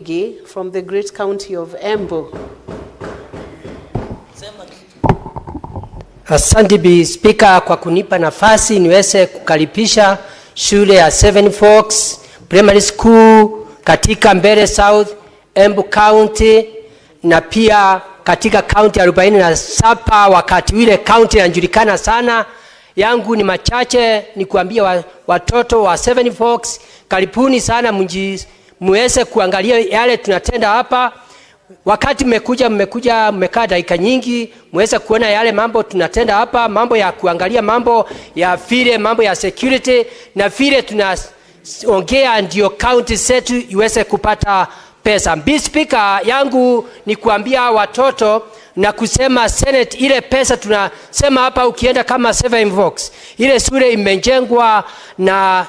From the great county of Embu. Asante Bi Speaker kwa kunipa nafasi niweze kukaribisha shule ya Seven Forks Primary School katika Mbeere South, Embu County, na pia katika county 47 wakati wile county inajulikana sana. Yangu ni machache ni kuambia watoto wa Seven Forks, karibuni sana muweze kuangalia yale tunatenda hapa. Wakati mmekaa dakika nyingi, muweze kuona yale mambo tunatenda hapa, mambo ya kuangalia mambo ya vile mambo ya security na vile tunaongea ndio county zetu iweze kupata pesa. Bi Speaker, yangu ni kuambia watoto na kusema Senate, ile pesa tunasema hapa ukienda kama Seven Forks, ile shule imejengwa na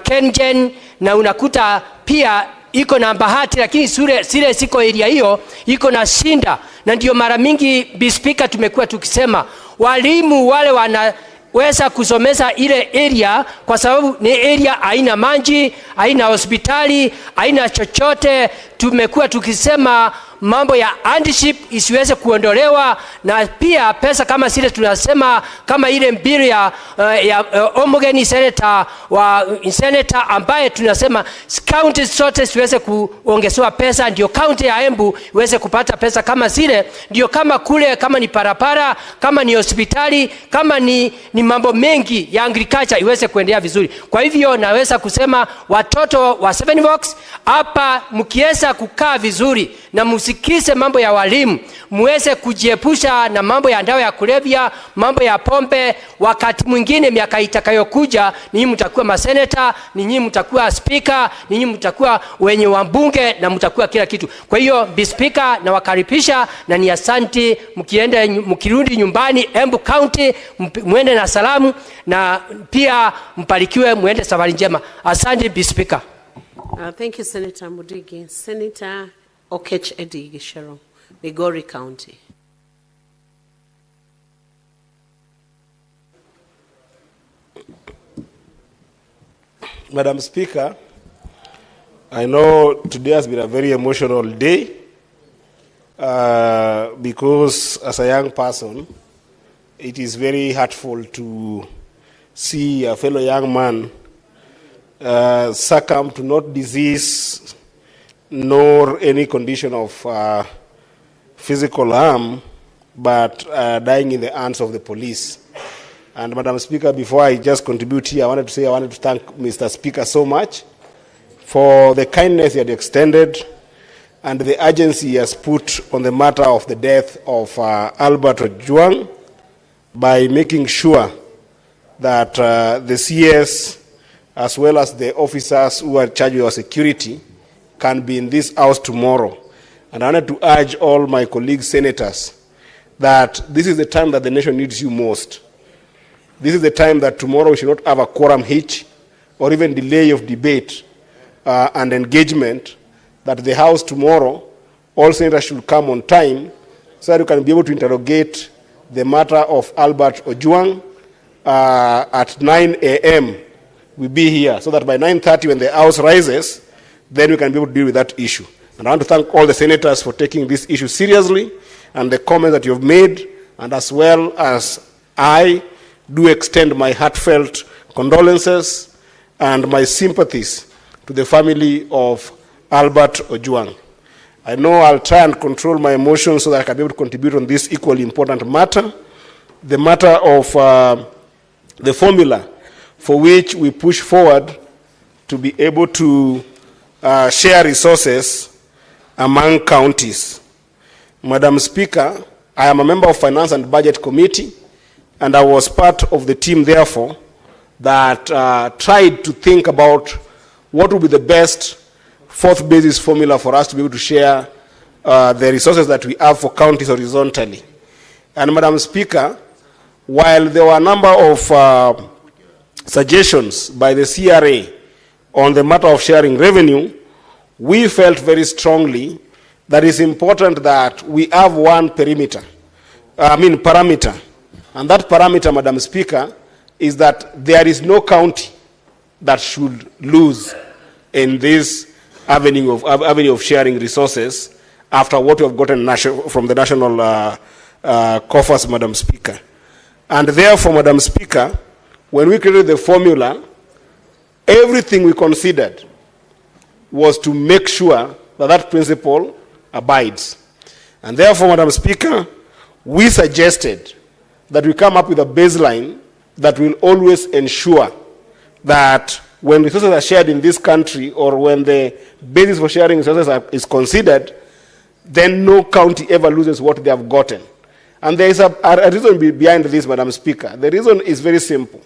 Kengen, na unakuta pia iko na bahati, lakini sile siko area hiyo iko na shinda. Na ndio mara mingi Bi Speaker tumekuwa tukisema walimu wale wanaweza kusomeza ile area kwa sababu ni area haina maji, haina hospitali, haina chochote. Tumekuwa tukisema mambo ya handship isiweze kuondolewa, na pia pesa kama sile tunasema kama ile mbili ya homogeny senator ambaye tunasema county zote siweze kuongezewa pesa, ndio county ya Embu iweze kupata pesa kama sile, ndio kama kule, kama ni parapara, kama ni hospitali, kama ni mambo mengi ya agriculture iweze kuendelea vizuri. Kwa hivyo naweza kusema watoto wa Seven Forks hapa mkiweza kukaa vizuri na musikise mambo ya walimu, muweze kujiepusha na mambo ya dawa ya kulevya, mambo ya pombe. Wakati mwingine miaka itakayokuja ninyi mtakuwa maseneta, ninyi mtakuwa speaker, ninyi mtakuwa wenye wabunge na mtakuwa kila kitu. Kwa hiyo Bi Speaker, na wakaribisha na ni asante. Mkirudi nyumbani Embu County muende na salamu, na pia mbarikiwe, muende safari njema. Asante Bi Speaker. Thank you, Senator Mudigi. Senator Okech Edigi Shero, Migori County. Madam Speaker, I know today has been a very emotional day because as a young person, it is very hurtful to see a fellow young man succumb to not disease nor any condition of physical harm, but dying in the hands of the police. And Madam Speaker, before I just contribute here, I wanted to thank Mr. Speaker so much for the kindness he had extended and the urgency he has put on the matter of the death of Albert Ojwang by making sure that the CS as well as the officers who are charged with our security can be in this house tomorrow. And I wanted to urge all my colleagues senators that this is the time that the nation needs you most. This is the time that tomorrow we should not have a quorum hitch or even delay of debate and engagement, that the house tomorrow, all senators should come on time so that you can be able to interrogate the matter of Albert Ojwang at 9 a.m. We'll be here so that by 9:30 when the house rises, then we can be able to deal with that issue. And I want to thank all the senators for taking this issue seriously and the comments that you have made, and as well as I do extend my heartfelt condolences and my sympathies to the family of Albert Ojwang. I know I'll try and control my emotions so that I can be able to contribute on this equally important matter, the matter of the formula for which we push forward to be able to share resources among counties. Madam Speaker, I am a member of Finance and Budget Committee, and I was part of the team, therefore, that tried to think about what would be the best fourth basis formula for us to be able to share the resources that we have for counties horizontally. And Madam Speaker, while there were a number of suggestions by the CRA on the matter of sharing revenue, we felt very strongly that it's important that we have one parameter. And that parameter, Madam Speaker, is that there is no county that should lose in this avenue of sharing resources after what we have gotten from the national coffers, Madam Speaker. And therefore, Madam Speaker, when we created the formula, everything we considered was to make sure that that principle abides. And therefore, Madam Speaker, we suggested that we come up with a baseline that will always ensure that when resources are shared in this country, or when the basis for sharing resources is considered, then no county ever loses what they have gotten. And there is a reason behind this, Madam Speaker. The reason is very simple.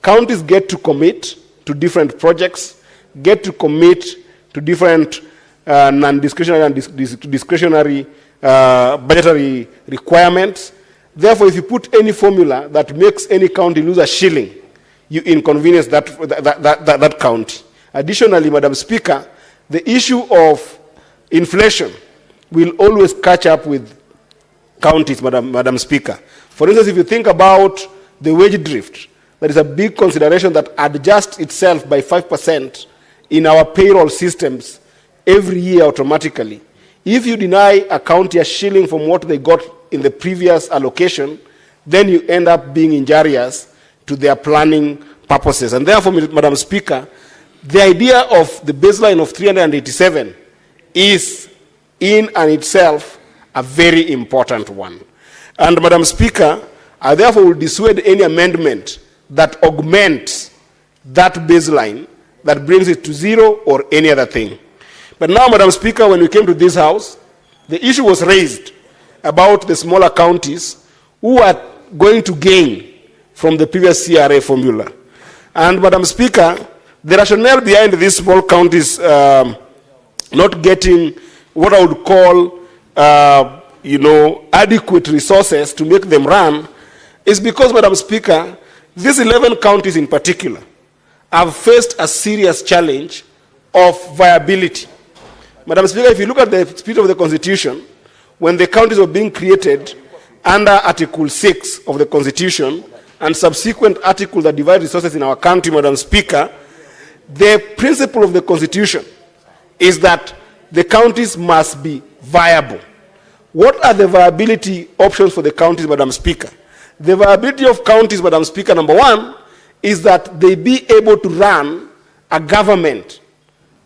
Counties get to commit to different projects, get to commit to different non-discretionary and discretionary budgetary requirements. Therefore, if you put any formula that makes any county lose a shilling, you inconvenience that county. Additionally, Madam Speaker, the issue of inflation will always catch up with counties, Madam Speaker. For instance, if you think about the wage drift, there is a big consideration that adjusts itself by 5% in our payroll systems every year automatically. If you deny a county a shilling from what they got in the previous allocation, then you end up being injurious to their planning purposes. And therefore, Madam Speaker, the idea of the baseline of 387 is in and itself a very important one. And Madam Speaker, I therefore will dissuade any amendment that augments that baseline, that brings it to zero or any other thing. But now, Madam Speaker, when we came to this House, the issue was raised about the smaller counties who are going to gain from the previous CRA formula. And Madam Speaker, the rationale behind these small counties not getting what I would call adequate resources to make them run is because, Madam Speaker, these 11 counties in particular have faced a serious challenge of viability. Madam Speaker, if you look at the spirit of the Constitution, when the counties were being created under Article 6 of the Constitution and subsequent articles that divide resources in our country, Madam Speaker, the principle of the Constitution is that the counties must be viable. What are the viability options for the counties, Madam Speaker? The viability of counties, Madam Speaker, number one, is that they be able to run a government.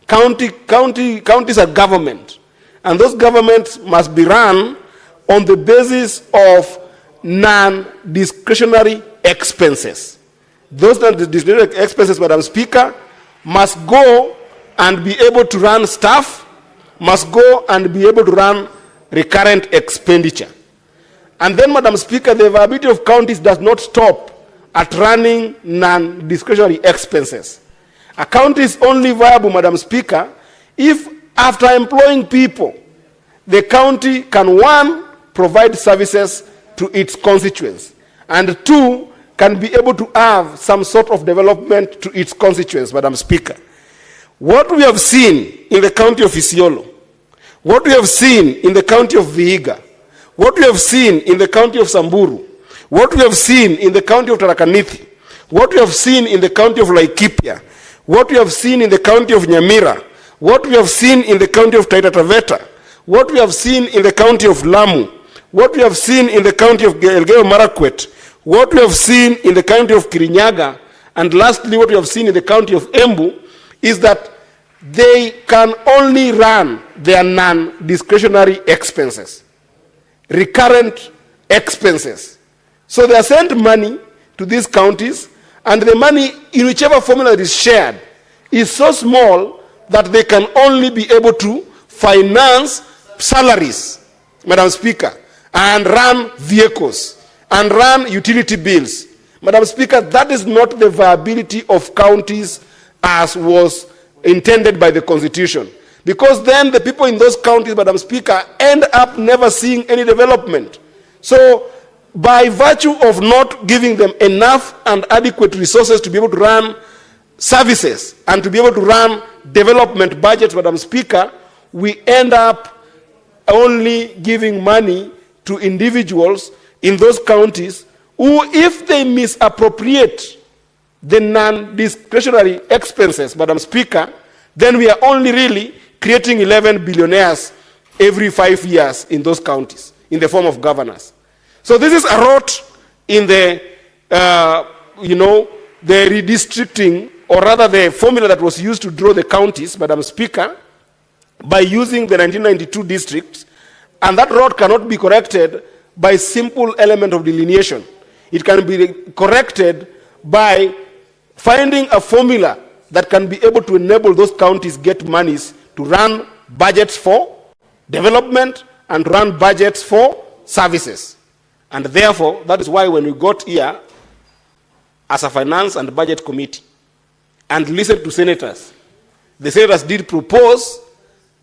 Counties are government. And those governments must be run on the basis of non-discretionary expenses. Those non-discretionary expenses, Madam Speaker, must go and be able to run staff, must go and be able to run recurrent expenditure. And then, Madam Speaker, the viability of counties does not stop at running non-discretionary expenses. A county is only viable, Madam Speaker, if after employing people, the county can, one, provide services to its constituents, and two, can be able to have some sort of development to its constituents, Madam Speaker. What we have seen in the county of Isiolo, what we have seen in the county of Vihiga, what we have seen in the county of Samburu, what we have seen in the county of Tharaka-Nithi, what we have seen in the county of Laikipia, what we have seen in the county of Nyamira, what we have seen in the county of Taita Taveta, what we have seen in the county of Lamu, what we have seen in the county of Elgeyo Marakwet, what we have seen in the county of Kirinyaga, and lastly, what we have seen in the county of Embu, is that they can only run their non-discretionary expenses, recurrent expenses. So they are sent money to these counties, and the money, in whichever formula it is shared, is so small that they can only be able to finance salaries, Madam Speaker, and run vehicles, and run utility bills. Madam Speaker, that is not the viability of counties as was intended by the Constitution. Because then the people in those counties, Madam Speaker, end up never seeing any development. So, by virtue of not giving them enough and adequate resources to be able to run services and to be able to run development budgets, Madam Speaker, we end up only giving money to individuals in those counties who, if they misappropriate the non-discretionary expenses, Madam Speaker, then we are only really creating 11 billionaires every 5 years in those counties in the form of governors. So this is a rot in the, the redistricting, or rather the formula that was used to draw the counties, Madam Speaker, by using the 1992 districts, and that rot cannot be corrected by simple element of delineation. It can be corrected by finding a formula that can be able to enable those counties get monies to run budgets for development and run budgets for services. And therefore, that is why when we got here as a finance and budget committee and listened to senators, the senators did propose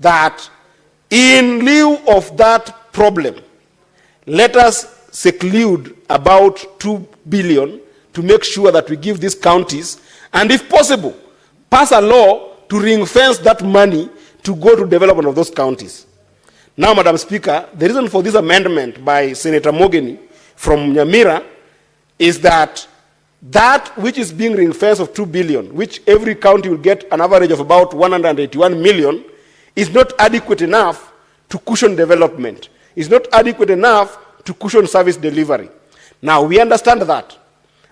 that in lieu of that problem, let us seclude about 2 billion to make sure that we give these counties, and if possible, pass a law to ring-fence that money to go to development of those counties. Now, Madam Speaker, the reason for this amendment by Senator Mogeni from Nyamira is that that which is being ring-fenced of 2 billion, which every county will get an average of about 181 million, is not adequate enough to cushion development. It's not adequate enough to cushion service delivery. Now, we understand that.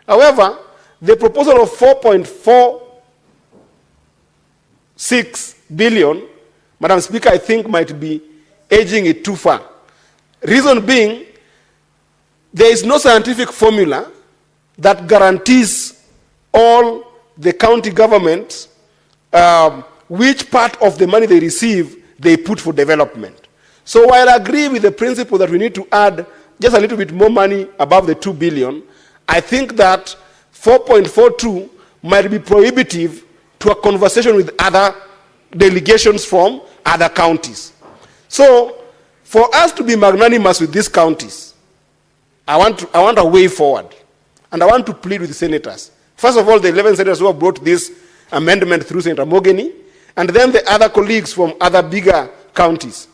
However, the proposal of 4.46 billion, Madam Speaker, I think might be edging it too far. Reason being, there is no scientific formula that guarantees all the county governments which part of the money they receive they put for development. So while I agree with the principle that we need to add just a little bit more money above the 2 billion, I think that 4.42 might be prohibitive to a conversation with other delegations from other counties. So for us to be magnanimous with these counties, I want a way forward. And I want to plead with the senators. First of all, the 11 senators who have brought this amendment through Senator Mogeni, and then the other colleagues from other bigger counties.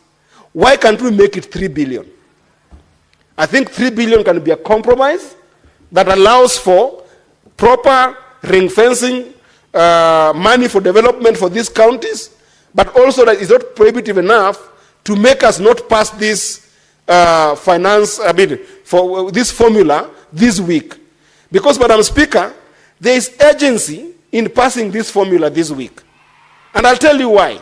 Why can't we make it 3 billion? I think 3 billion can be a compromise that allows for proper ring fencing, money for development for these counties, but also that is not prohibitive enough to make us not pass this for this formula this week. Because, Madam Speaker, there is urgency in passing this formula this week. And I'll tell you why.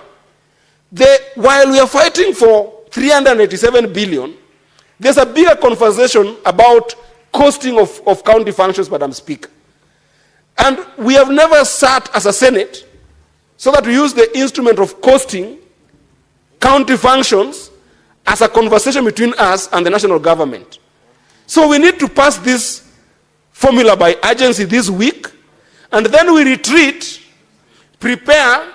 While we are fighting for 387 billion, there's a bigger conversation about costing of county functions, Madam Speaker. And we have never sat as a Senate so that we use the instrument of costing county functions as a conversation between us and the national government. So we need to pass this formula by urgency this week, and then we retreat, prepare,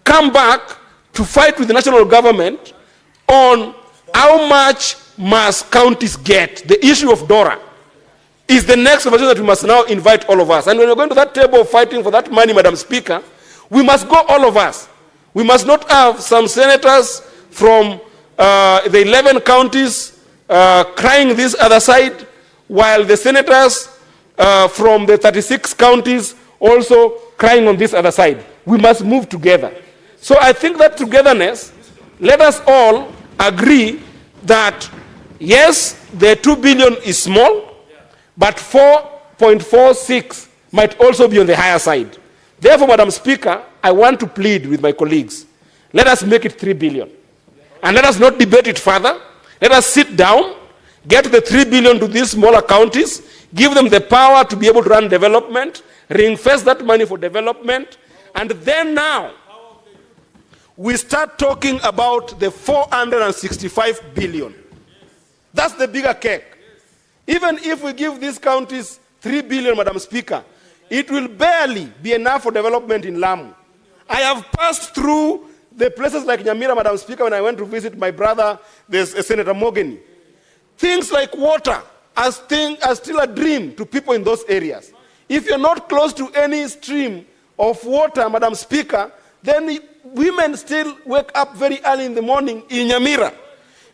come back to fight with the national government on how much must counties get. The issue of DORA is the next conversation that we must now invite all of us. And when we're going to that table of fighting for that money, Madam Speaker, we must go all of us. We must not have some senators from the 11 counties crying this other side, while the senators from the 36 counties also crying on this other side. We must move together. So I think that togetherness, let us all agree that, yes, the 2 billion is small, but 4.46 might also be on the higher side. Therefore, Madam Speaker, I want to plead with my colleagues. Let us make it 3 billion. And let us not debate it further. Let us sit down, get the 3 billion to these smaller counties, give them the power to be able to run development, reinvest that money for development, and then now we start talking about the 465 billion. That's the bigger cake. Even if we give these counties 3 billion, Madam Speaker, it will barely be enough for development in Lamu. I have passed through the places like Nyamira, Madam Speaker, when I went to visit my brother, Senator Mogeni. Things like water are still a dream to people in those areas. If you're not close to any stream of water, Madam Speaker, then women still wake up very early in the morning in Nyamira.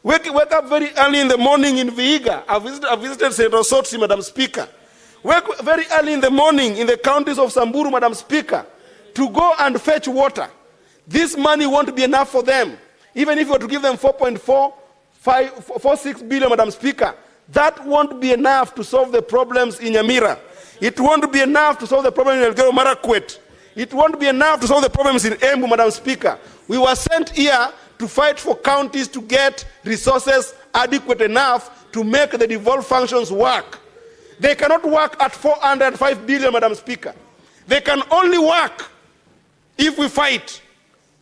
Wake up very early in the morning in Vihiga. I visited Senator Sotsi, Madam Speaker. Wake very early in the morning in the counties of Samburu, Madam Speaker, to go and fetch water. This money won't be enough for them. Even if you were to give them 4.46 billion, Madam Speaker, that won't be enough to solve the problems in Nyamira. It won't be enough to solve the problem in Elgeyo Marakwet. It won't be enough to solve the problems in Embu, Madam Speaker. We were sent here to fight for counties to get resources adequate enough to make the devolved functions work. They cannot work at 405 billion, Madam Speaker. They can only work if we fight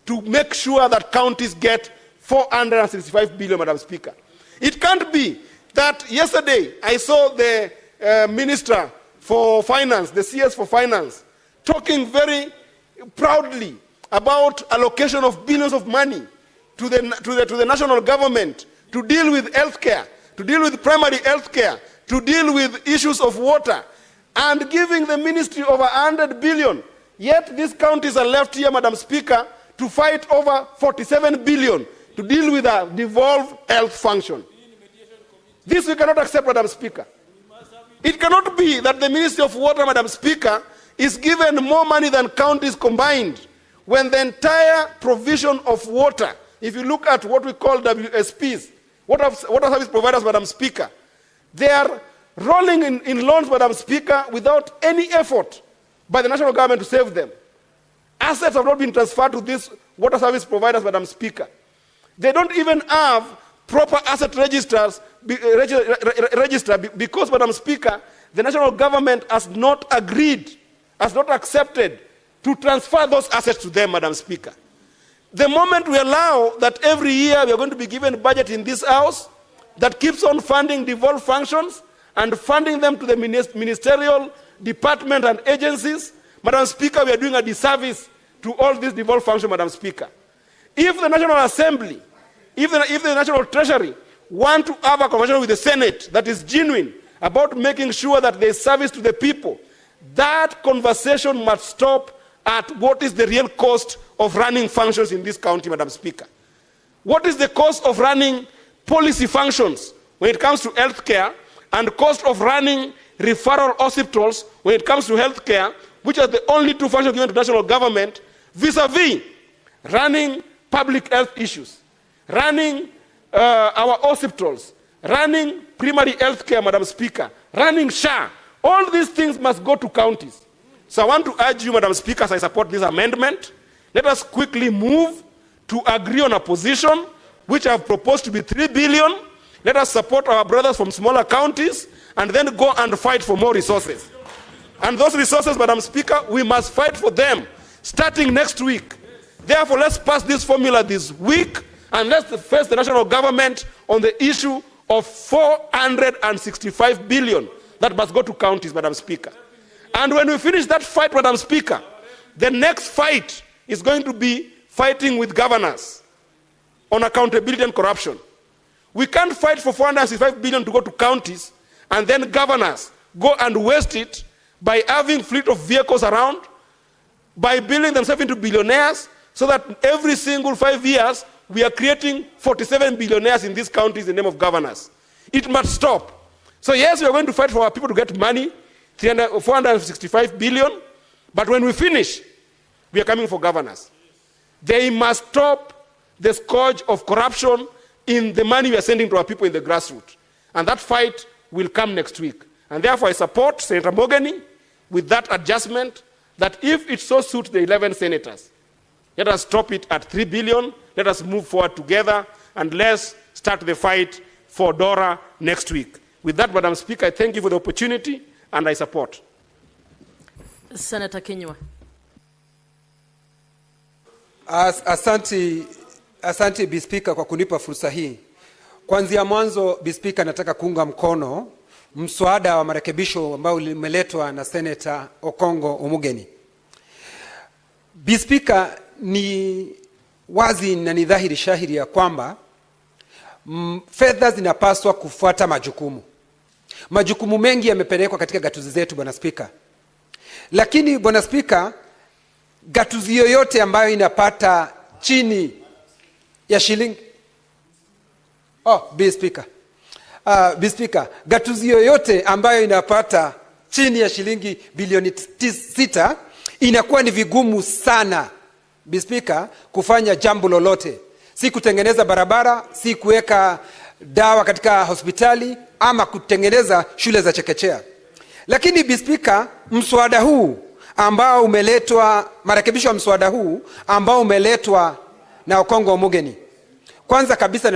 to make sure that counties get 465 billion, Madam Speaker. It can't be that yesterday I saw the Minister for Finance, the CS for Finance, talking very proudly about allocation of billions of money to the national government to deal with healthcare, to deal with primary healthcare, to deal with issues of water, and giving the ministry over 100 billion. Yet these counties are left here, Madam Speaker, to fight over 47 billion to deal with a devolved health function. This we cannot accept, Madam Speaker. It cannot be that the Ministry of Water, Madam Speaker, is given more money than counties combined, when the entire provision of water, if you look at what we call WSPs, water service providers, Madam Speaker, they are rolling in loans, Madam Speaker, without any effort by the national government to save them. Assets have not been transferred to these water service providers, Madam Speaker. They don't even have proper asset register because, Madam Speaker, the national government has not agreed, has not accepted to transfer those assets to them, Madam Speaker. The moment we allow that every year we are going to be given a budget in this house that keeps on funding devolved functions and funding them to the ministerial department and agencies, Madam Speaker, we are doing a disservice to all these devolved functions, Madam Speaker. If the National Assembly, if the National Treasury want to have a conversation with the Senate that is genuine about making sure that there is service to the people, that conversation must stop at what is the real cost of running functions in this county, Madam Speaker. What is the cost of running policy functions when it comes to health care, and cost of running referral hospitals when it comes to health care, which are the only two functions given to national government, vis-a-vis running public health issues, running our hospitals, running primary health care, Madam Speaker, running SHA. All these things must go to counties. So I want to urge you, Madam Speaker, as I support this amendment, let us quickly move to agree on a position which I have proposed to be 3 billion. Let us support our brothers from smaller counties and then go and fight for more resources. And those resources, Madam Speaker, we must fight for them starting next week. Therefore, let's pass this formula this week and let's face the national government on the issue of 465 billion that must go to counties, Madam Speaker. And when we finish that fight, Madam Speaker, the next fight is going to be fighting with governors on accountability and corruption. We can't fight for 465 billion to go to counties and then governors go and waste it by having fleet of vehicles around, by building themselves into billionaires, so that every single 5 years we are creating 47 billionaires in these counties in the name of governors. It must stop. So yes, we are going to fight for our people to get money, 465 billion, but when we finish, we are coming for governors. They must stop the scourge of corruption in the money we are sending to our people in the grassroots. And that fight will come next week. And therefore I support Senator Mogany with that adjustment, that if it so suits the 11 senators, let us stop it at 3 billion, let us move forward together, and let's start the fight for DORA next week. With that, Madam Speaker, I thank you for the opportunity, and I support. Senator Kinyua. Asante Bi Speaker kwa kunipa fursa hii. Kuanzia mwanzo, Bi Speaker, nataka kuunga mkono mswada wa marekebisho ambao umeletwa na Senator Okongo Omugeni. Bi Speaker, ni wazi na ni dhahiri shahiri ya kwamba fedha zinapaswa kufuata majukumu. Majukumu mengi yamepelekwa katika gatuzi zetu, Bwana Speaker. Lakini Bwana Speaker, gatuzi yoyote ambayo inapata chini ya shilingi Bi Speaker, gatuzi yoyote ambayo inapata chini ya shilingi bilioni 6 inakuwa ni vigumu sana Speaker, kufanya jambo lolote, si kutengeneza barabara, si kuweka dawa katika hospitali ama kutengeneza shule za chekechea. Lakini Speaker, mswada huu ambao umeletwa, marekebisho ya mswada huu ambao umeletwa na Okongo Omugeni, kwanza kabisa